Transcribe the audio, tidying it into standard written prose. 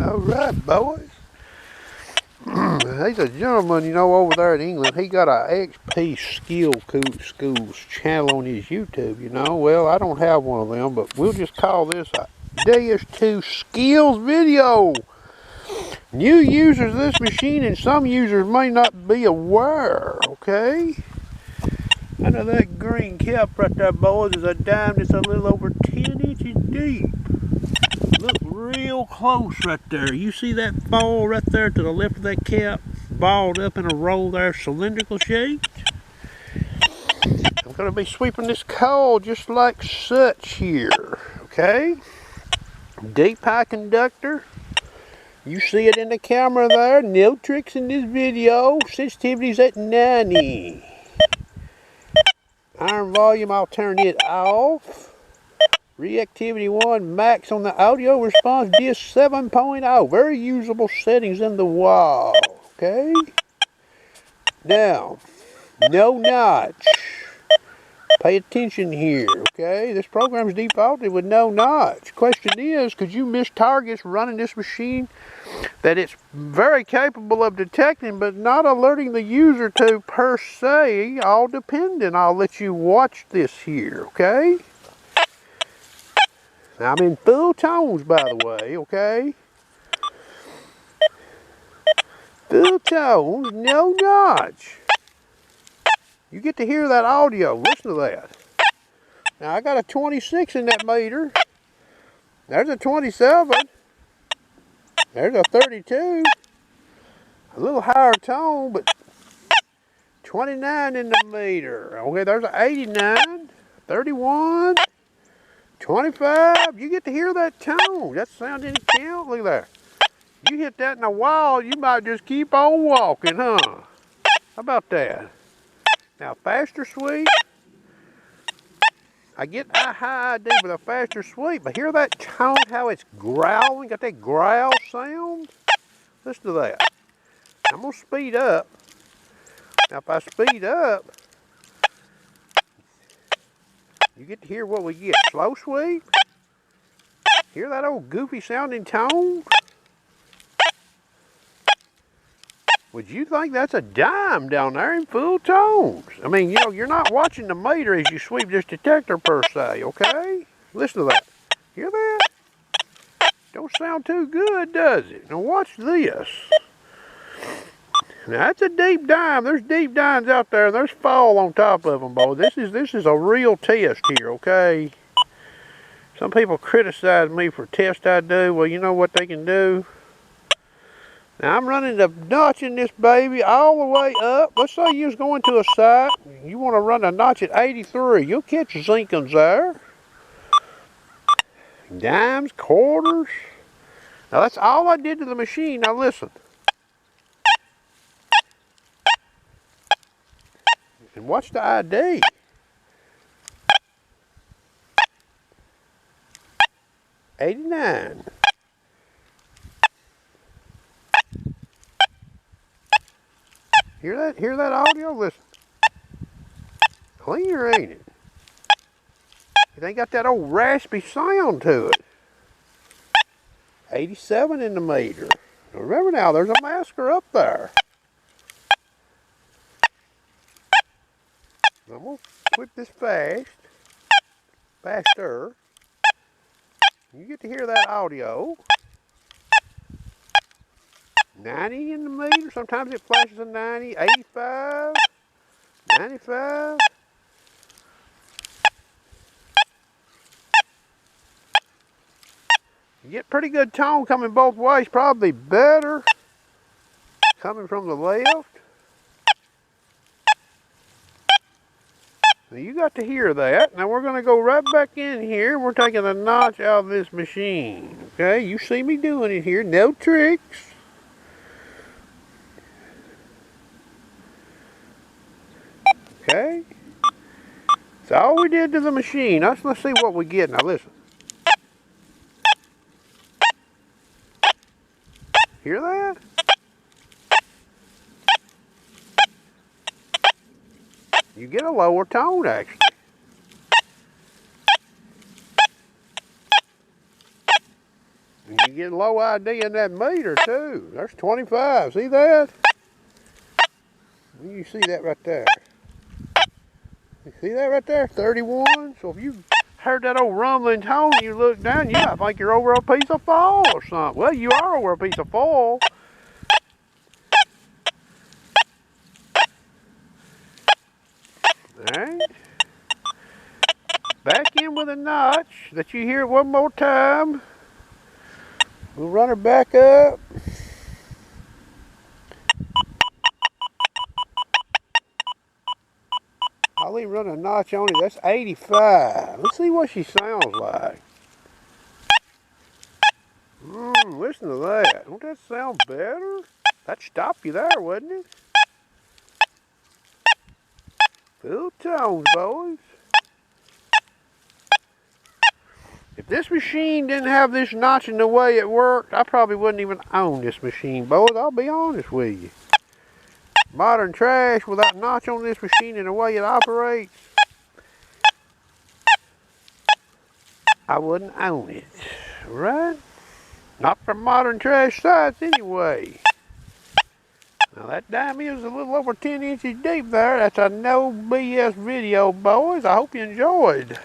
All right, boys. He's a gentleman, you know, over there in England. He got a XP Schools channel on his YouTube, you know. Well, I don't have one of them, but we'll just call this a Deus 2 Skills video. New users of this machine and some users may not be aware, okay? Under that green cap right there, boys, is a dime that's a little over 10 inches deep. Look real close right there. You see that ball right there to the left of that cap? Balled up in a roll there, cylindrical shaped. I'm going to be sweeping this coal just like such here, okay? Deep high conductor. You see it in the camera there. No tricks in this video. Sensitivity's at 90. Iron volume, I'll turn it off. Reactivity 1 max on the audio response disc 7.0. Very usable settings in the wall. Okay. Now, no notch. Pay attention here. Okay. This program is defaulted with no notch. Question is, could you miss targets running this machine that it's very capable of detecting but not alerting the user to per se? All dependent. I'll let you watch this here. Okay. Now, I'm in full tones, by the way, okay? Full tones, no notch. You get to hear that audio. Listen to that. Now, I got a 26 in that meter. There's a 27. There's a 32. A little higher tone, but 29 in the meter. Okay, there's an 89, 31. 25, you get to hear that tone. That sound didn't count. Look there. You hit that in a wall, you might just keep on walking, huh? How about that? Now, faster sweep. I get a high ID with a faster sweep, but hear that tone, how it's growling? Got that growl sound? Listen to that. I'm going to speed up. Now, if I speed up, you get to hear what we get. Slow sweep. Hear that old goofy sounding tone? Would you think that's a dime down there in full tones? I mean, you know, you're not watching the meter as you sweep this detector per se, okay? Listen to that. Hear that? Don't sound too good, does it? Now watch this. Now that's a deep dime. There's deep dimes out there. There's fall on top of them, boy. This is a real test here, okay? Some people criticize me for tests I do. Well, you know what they can do? Now I'm running the notch in this baby all the way up. Let's say you was going to a site. You want to run the notch at 83. You'll catch zinkums there. Dimes, quarters. Now that's all I did to the machine. Now listen. And watch the ID. $89. Hear that audio? Listen. Cleaner, ain't it? It ain't got that old raspy sound to it. 87 in the meter. Now remember now, there's a masker up there. I'm going to whip this faster. You get to hear that audio. 90 in the meter. Sometimes it flashes a 90, 85, 95. You get pretty good tone coming both ways. Probably better coming from the left. Now you got to hear that. Now we're going to go right back in here. We're taking a notch out of this machine. Okay, you see me doing it here. No tricks. Okay. That's all we did to the machine. Let's see what we get. Now listen. Hear that? You get a lower tone actually. And you You get low ID in that meter too. There's 25. See that? You see that right there. You see that right there? 31. So if you heard that old rumbling tone, you look down, you might think you're over a piece of foil or something. Well, you are over a piece of foil. Alright. Back in with a notch. Let you hear it one more time. We'll run her back up. I'll even run a notch on it. That's 85. Let's see what she sounds like. Listen to that. Don't that sound better? That'd stop you there, wouldn't it? Full tones, boys. If this machine didn't have this notching the way it worked, I probably wouldn't even own this machine, boys. I'll be honest with you. Modern trash without notch on this machine and the way it operates, I wouldn't own it, right? Not from modern trash sites anyway. Now that dime is a little over 10 inches deep there. That's a no BS video, boys. I hope you enjoyed.